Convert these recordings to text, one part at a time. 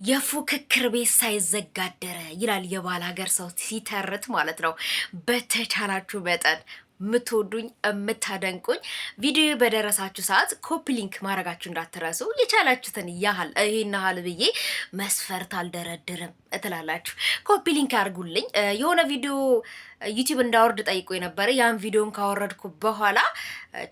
የፉክክር ቤት ሳይዘጋደረ ይላል የባል ሀገር ሰው ሲተርት ማለት ነው። በተቻላችሁ መጠን የምትወዱኝ የምታደንቁኝ ቪዲዮ በደረሳችሁ ሰዓት ኮፒ ሊንክ ማድረጋችሁ እንዳትረሱ። የቻላችሁትን ያህል ይሄን ያህል ብዬ መስፈርት አልደረድርም እትላላችሁ። ኮፒ ሊንክ አድርጉልኝ። የሆነ ቪዲዮ ዩቲዩብ እንዳወርድ ጠይቆ የነበረ ያን ቪዲዮን ካወረድኩ በኋላ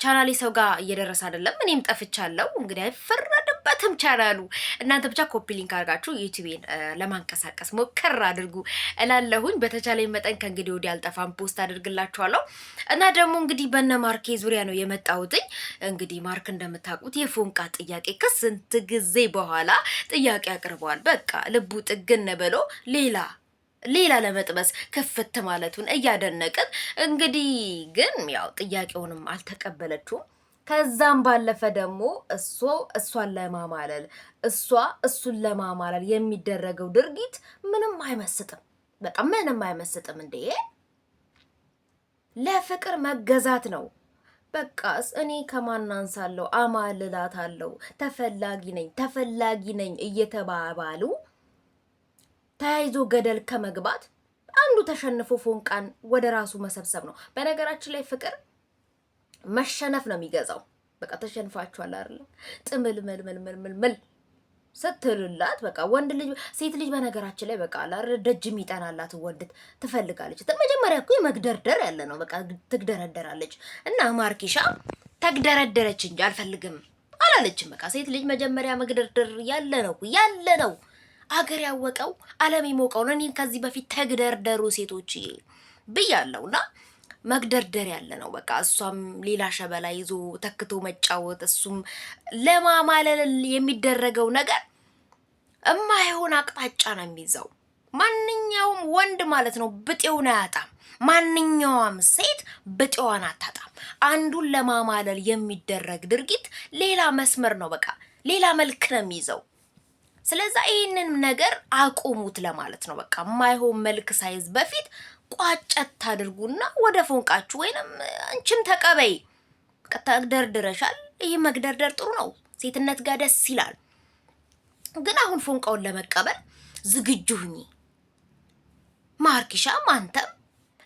ቻናሌ ሰው ጋር እየደረሰ አይደለም፣ እኔም ጠፍቻለሁ። እንግዲህ አይፈረድበትም ቻናሉ። እናንተ ብቻ ኮፒ ሊንክ አድርጋችሁ ዩቲዩብን ለማንቀሳቀስ ሞከር አድርጉ እላለሁኝ። በተቻለኝ መጠን ከእንግዲህ ወዲህ አልጠፋም፣ ፖስት አድርግላችኋለሁ። እና ደግሞ እንግዲህ በነ ማርኬ ዙሪያ ነው የመጣሁትኝ። እንግዲህ ማርክ እንደምታውቁት የፎንቃ ጥያቄ ከስንት ጊዜ በኋላ ጥያቄ አቅርበዋል። በቃ ልቡ ጥግን ብሎ ሌላ ለመጥበስ ክፍት ማለቱን እያደነቅን እንግዲህ ግን ያው ጥያቄውንም አልተቀበለችውም። ከዛም ባለፈ ደግሞ እሷን ለማማለል እሱን ለማማለል የሚደረገው ድርጊት ምንም አይመስጥም። በቃ ምንም አይመስጥም። እንዴ ለፍቅር መገዛት ነው። በቃስ እኔ ከማን አንሳለሁ? አማልላታለሁ፣ ተፈላጊ ነኝ እየተባባሉ ተያይዞ ገደል ከመግባት አንዱ ተሸንፎ ፎንቃን ወደ ራሱ መሰብሰብ ነው። በነገራችን ላይ ፍቅር መሸነፍ ነው የሚገዛው። በቃ ተሸንፋችኋል አይደል? ጥምልምልምልምልምል ስትልላት በቃ ወንድ ልጅ ሴት ልጅ በነገራችን ላይ በቃ አላር ደጅ የሚጠናላት ወንድ ትፈልጋለች። መጀመሪያ እኮ የመግደርደር ያለ ነው። በቃ ትግደረደራለች። እና ማርኬሻ ተግደረደረች እንጂ አልፈልግም አላለችም። በቃ ሴት ልጅ መጀመሪያ መግደርደር ያለ ነው። አገር ያወቀው ዓለም ይሞቀው ነው። እኔ ከዚህ በፊት ተግደርደሩ ሴቶች ብያለሁና መግደርደር ያለ ነው። በቃ እሷም ሌላ ሸበላ ይዞ ተክቶ መጫወት፣ እሱም ለማማለል የሚደረገው ነገር እማይሆን አቅጣጫ ነው የሚይዘው። ማንኛውም ወንድ ማለት ነው ብጤውን አያጣም። ማንኛውም ሴት ብጤዋን አታጣም። አንዱን ለማማለል የሚደረግ ድርጊት ሌላ መስመር ነው። በቃ ሌላ መልክ ነው የሚይዘው። ስለዛ ይሄንን ነገር አቁሙት ለማለት ነው። በቃ የማይሆን መልክ ሳይዝ በፊት ቋጨት አድርጉና ወደ ፎንቃችሁ ወይንም አንቺም ተቀበይ። ተግደርድረሻል። ይሄ መግደርደር ጥሩ ነው፣ ሴትነት ጋር ደስ ይላል። ግን አሁን ፎንቃውን ለመቀበል ዝግጁ ሁኚ። ማርኬሻም አንተም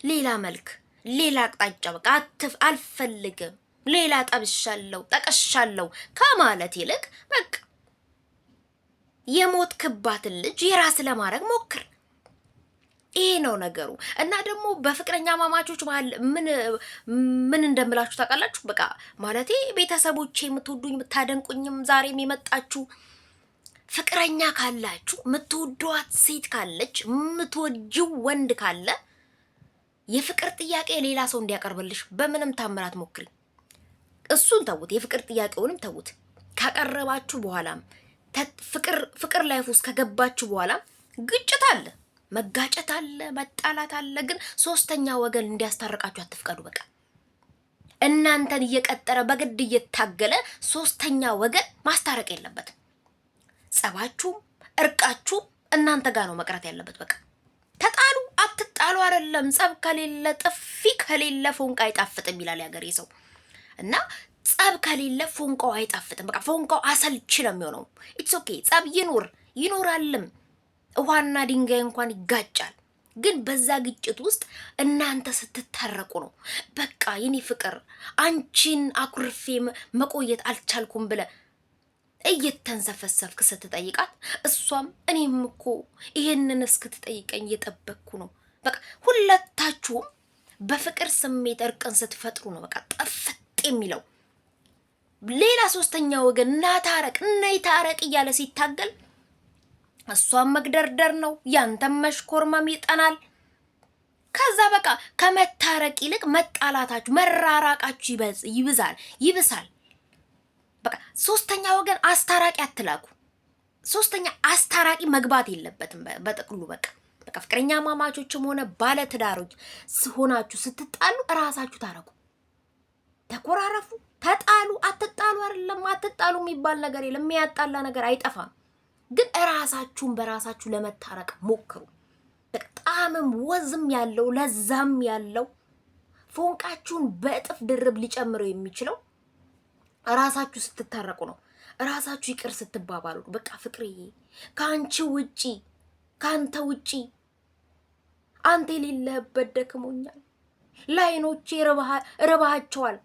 ሌላ መልክ፣ ሌላ አቅጣጫ በቃ አልፈልግም፣ ሌላ ጠቀሻለሁ ከማለት ይልቅ በቃ የሞት ክባትን ልጅ የራስ ለማድረግ ሞክር። ይሄ ነው ነገሩ። እና ደግሞ በፍቅረኛ ማማቾች መሀል ምን እንደምላችሁ ታውቃላችሁ? በቃ ማለቴ ቤተሰቦቼ የምትወዱኝ የምታደንቁኝም ዛሬም የመጣችሁ ፍቅረኛ ካላችሁ፣ የምትወዷት ሴት ካለች፣ የምትወጂው ወንድ ካለ የፍቅር ጥያቄ ሌላ ሰው እንዲያቀርብልሽ በምንም ታምራት ሞክሪ። እሱን ተውት፣ የፍቅር ጥያቄውንም ተውት። ካቀረባችሁ በኋላም ፍቅር ላይፍ ውስጥ ከገባችሁ በኋላ ግጭት አለ፣ መጋጨት አለ፣ መጣላት አለ። ግን ሶስተኛ ወገን እንዲያስታርቃችሁ አትፍቀዱ። በቃ እናንተን እየቀጠረ በግድ እየታገለ ሶስተኛ ወገን ማስታረቅ የለበትም። ጸባችሁም እርቃችሁም እናንተ ጋር ነው መቅረት ያለበት። በቃ ተጣሉ አትጣሉ አይደለም። ጸብ ከሌለ ጥፊ ከሌለ ፎንቃ አይጣፍጥም ይላል ያገሬ ሰው። እና ጸብ ከሌለ ፎንቃው አይጣፍጥም። በቃ ፎንቃው አሰልቺ ነው የሚሆነው። ኢትስ ኦኬ። ጸብ ይኖራልም። ውሃና ድንጋይ እንኳን ይጋጫል። ግን በዛ ግጭት ውስጥ እናንተ ስትታረቁ ነው በቃ የኔ ፍቅር አንቺን አኩርፌ መቆየት አልቻልኩም ብለ እየተንሰፈሰፍክ ስትጠይቃት፣ እሷም እኔም እኮ ይሄንን እስክትጠይቀኝ እየጠበቅኩ ነው። በቃ ሁለታችሁም በፍቅር ስሜት እርቅን ስትፈጥሩ ነው በቃ ጠፍጥ የሚለው። ሌላ ሶስተኛ ወገን እናታረቅ እያለ ሲታገል እሷም መግደርደር ነው፣ ያንተም መሽኮርመም ይጠናል። ከዛ በቃ ከመታረቅ ይልቅ መጣላታችሁ መራራቃችሁ ይብሳል። በቃ ሶስተኛ ወገን አስታራቂ አትላኩ። ሶስተኛ አስታራቂ መግባት የለበትም በጥቅሉ። በቃ ፍቅረኛ ማማቾችም ሆነ ባለ ትዳሮች ሆናችሁ ስትጣሉ እራሳችሁ ታረቁ፣ ተኮራረፉ፣ ተጣሉ። አትጣሉ አይደለም፣ አትጣሉ የሚባል ነገር የለም። የሚያጣላ ነገር አይጠፋም። ግን እራሳችሁን በራሳችሁ ለመታረቅ ሞክሩ። በጣምም ወዝም ያለው ለዛም ያለው ፎንቃችሁን በእጥፍ ድርብ ሊጨምረው የሚችለው እራሳችሁ ስትታረቁ ነው። ራሳችሁ ይቅር ስትባባሉ በቃ ፍቅርዬ ካንቺ ውጪ ካንተ ውጪ አንተ የሌለህበት ደክሞኛል፣ ለዓይኖቼ ረባሃቸዋል፣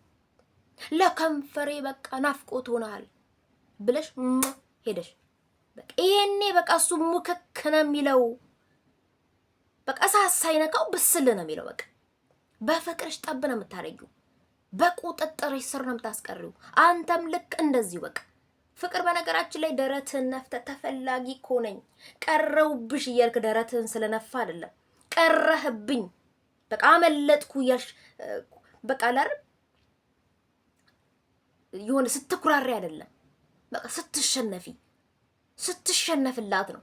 ለከንፈሬ በቃ ናፍቆት ሆነሃል ብለሽ ሄደሽ በቃ ይሄኔ በቃ እሱ ሙክክ ነው የሚለው። በቃ እሳት ሳይነካው ብስል ነው የሚለው። በቃ በፍቅርሽ ጠብ ነው የምታረጊው፣ በቁጥጥርሽ ስር ነው የምታስቀሪው። አንተም ልክ እንደዚሁ በቃ ፍቅር በነገራችን ላይ ደረትህን ነፍተህ ተፈላጊ እኮ ነኝ ቀረውብሽ እያልክ ደረትህን ስለነፋ አይደለም ቀረህብኝ በቃ አመለጥኩ እያልሽ በቃ አላር የሆነ ስትኩራሪ አይደለም በቃ ስትሸነፍላት ነው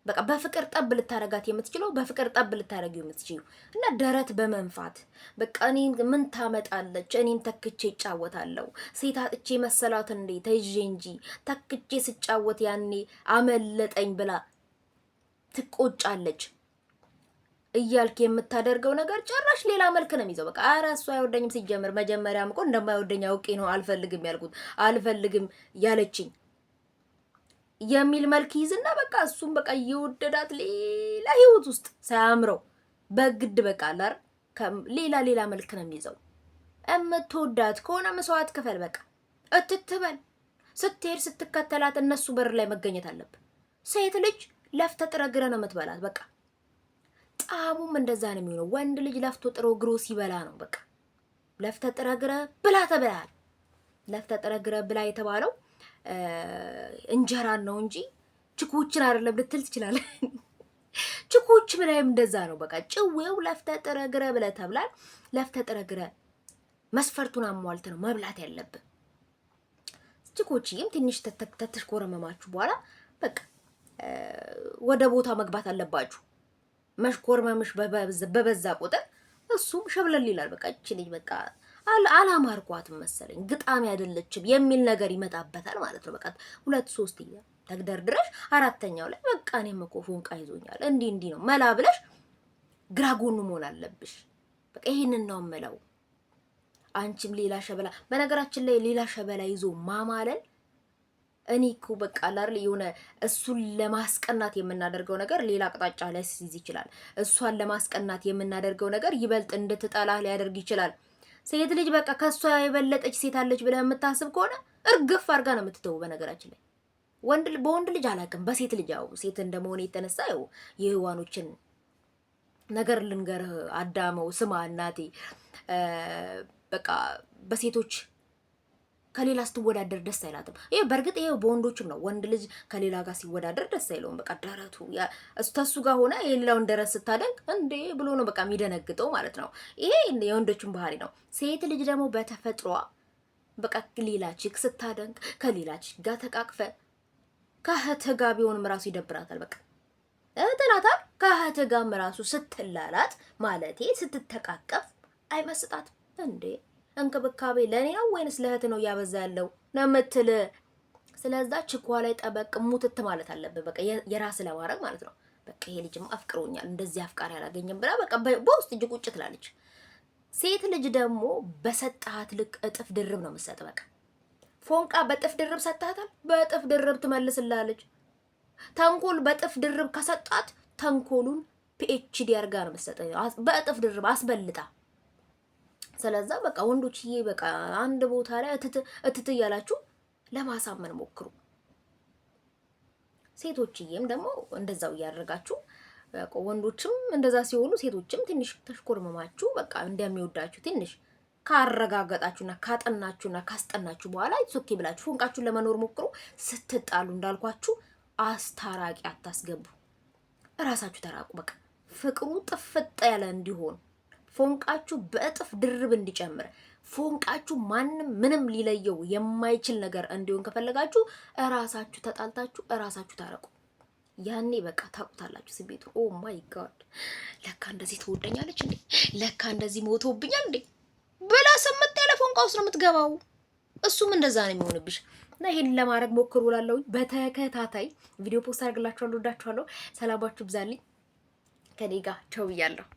በቃ በፍቅር ጠብ ልታረጋት የምትችለው በፍቅር ጠብ ልታረጊው የምትችለው እና ደረት በመንፋት በቃ እኔ ምን ታመጣለች እኔም ተክቼ እጫወታለሁ ሴት አጥቼ መሰላት እንዴ ተይዤ እንጂ ተክቼ ስጫወት ያኔ አመለጠኝ ብላ ትቆጫለች እያልክ የምታደርገው ነገር ጭራሽ ሌላ መልክ ነው የሚይዘው። በቃ ኧረ እሱ አይወደኝም ሲጀምር መጀመሪያም እኮ እንደማይወደኝ አውቄ ነው አልፈልግም ያልኩት አልፈልግም ያለችኝ የሚል መልክ ይዝና በቃ እሱም በቃ እየወደዳት ሌላ ህይወት ውስጥ ሳያምረው በግድ በቃ አላር ሌላ መልክ ነው የሚይዘው። እምትወዳት ከሆነ መስዋዕት ክፈል በቃ እትትበል ስትሄድ ስትከተላት እነሱ በር ላይ መገኘት አለብህ። ሴት ልጅ ለፍተ ጥረግረ ነው የምትበላት በቃ ጣሙም እንደዛ ነው የሚሆነው። ወንድ ልጅ ለፍቶ ጥሮ ግሮ ሲበላ ነው በቃ ለፍተ ጥረግረ ብላ ተበላል። ለፍተ ጥረግረ ብላ የተባለው እንጀራን ነው እንጂ ችኩችን አይደለም ልትል ትችላለህ። ችኩች ብላይም እንደዛ ነው በቃ ጭዌው ለፍተ ጥረግረ ብለ ተብላል። ለፍተ ጥረግረ መስፈርቱን አሟልተ ነው መብላት ያለብህ። ችኩችም ትንሽ ተተሽኮረመማችሁ በኋላ በቃ ወደ ቦታ መግባት አለባችሁ። መሽኮርመምሽ በበዛ ቁጥር እሱም ሸብለል ይላል። በቃ እቺ ልጅ በቃ አላማርኳትም መሰለኝ ግጣሚ አይደለችም የሚል ነገር ይመጣበታል ማለት ነው። በቃ 2 3 ይያ ተግደርድረሽ አራተኛው ላይ በቃ እኔም እኮ ፎንቃ ይዞኛል እንዲህ ነው መላ ብለሽ ግራ ጎኑ መሆን አለብሽ። በቃ ይሄንን ነው የምለው። አንቺም ሌላ ሸበላ በነገራችን ላይ ሌላ ሸበላ ይዞ ማማለል እኔ እኮ በቃ አላር የሆነ እሱን ለማስቀናት የምናደርገው ነገር ሌላ አቅጣጫ ላይ ሲይዝ ይችላል። እሷን ለማስቀናት የምናደርገው ነገር ይበልጥ እንድትጠላህ ሊያደርግ ይችላል። ሴት ልጅ በቃ ከሷ የበለጠች ሴት አለች ብለህ የምታስብ ከሆነ እርግፍ አድርጋ ነው የምትተው። በነገራችን ላይ በወንድ ልጅ አላውቅም፣ በሴት ልጅ ያው ሴት እንደመሆነ የተነሳ ያው የህዋኖችን ነገር ልንገርህ አዳመው ስማ እናቴ በቃ በሴቶች ከሌላ ስትወዳደር ደስ አይላትም። ይሄ በርግጥ ይሄ በወንዶችም ነው። ወንድ ልጅ ከሌላ ጋር ሲወዳደር ደስ አይለውም። በቃ ደረቱ ተሱ ጋር ሆነ የሌላውን ደረት ስታደንቅ እንዴ ብሎ ነው በቃ የሚደነግጠው ማለት ነው። ይሄ የወንዶችን ባህሪ ነው። ሴት ልጅ ደግሞ በተፈጥሯ በቃ ሌላ ቺክ ስታደንቅ ከሌላ ቺክ ጋር ተቃቅፈ ከእህትህ ጋር ቢሆንም ራሱ ይደብራታል። በቃ እህትናታል ከእህትህ ጋርም ራሱ ስትላላት ማለቴ ስትተቃቀፍ አይመስጣትም እንዴ እንክብካቤ ለኔ ነው ወይንስ ለእህት ነው ያበዛ ያለው ለምትል ስለዛ ችኳ ላይ ጠበቅ ሙትት ማለት አለበት። በቃ የራስ ለማድረግ ማለት ነው። በቃ ይሄ ልጅም አፍቅሮኛል እንደዚህ አፍቃሪ አላገኘም ብላ በቃ በውስጥ እጅ ቁጭ ትላለች። ሴት ልጅ ደግሞ በሰጣት ልክ እጥፍ ድርብ ነው የምትሰጥ። በቃ ፎንቃ በጥፍ ድርብ ሰጣታል፣ በጥፍ ድርብ ትመልስላለች። ተንኮል በጥፍ ድርብ ከሰጣት ተንኮሉን ፒኤችዲ አርጋ ነው የምትሰጥ፣ በጥፍ ድርብ አስበልጣ። ስለዛ በቃ ወንዶችዬ በቃ አንድ ቦታ ላይ እትት እያላችሁ ለማሳመን ሞክሩ። ሴቶችዬም ደግሞ እንደዛው እያደረጋችሁ ወንዶችም እንደዛ ሲሆኑ ሴቶችም ትንሽ ተሽኮርመማችሁ በቃ እንደሚወዳችሁ ትንሽ ካረጋገጣችሁና ካጠናችሁና ካስጠናችሁ በኋላ ሶኬ ብላችሁ ፎንቃችሁን ለመኖር ሞክሩ። ስትጣሉ እንዳልኳችሁ አስታራቂ አታስገቡ። እራሳችሁ ተራቁ። በቃ ፍቅሩ ጥፍጥ ያለ እንዲሆን ፎንቃችሁ በእጥፍ ድርብ እንዲጨምር ፎንቃችሁ ማንም ምንም ሊለየው የማይችል ነገር እንዲሆን ከፈለጋችሁ እራሳችሁ ተጣልታችሁ እራሳችሁ ታረቁ። ያኔ በቃ ታቁታላችሁ ስሜቱ። ኦ ማይ ጋድ ለካ እንደዚህ ትወደኛለች እንዴ፣ ለካ እንደዚህ ሞቶብኛል እንዴ ብላ ስምት ያለ ፎንቃ ውስጥ ነው የምትገባው። እሱም እንደዛ ነው የሚሆንብሽ። እና ይሄን ለማድረግ ሞክሩ እላለሁ። በተከታታይ ቪዲዮ ፖስት አድርግላችኋለሁ። ወዳችኋለሁ። ሰላማችሁ ብዛልኝ። ከኔ ጋር ቸው ብያለሁ።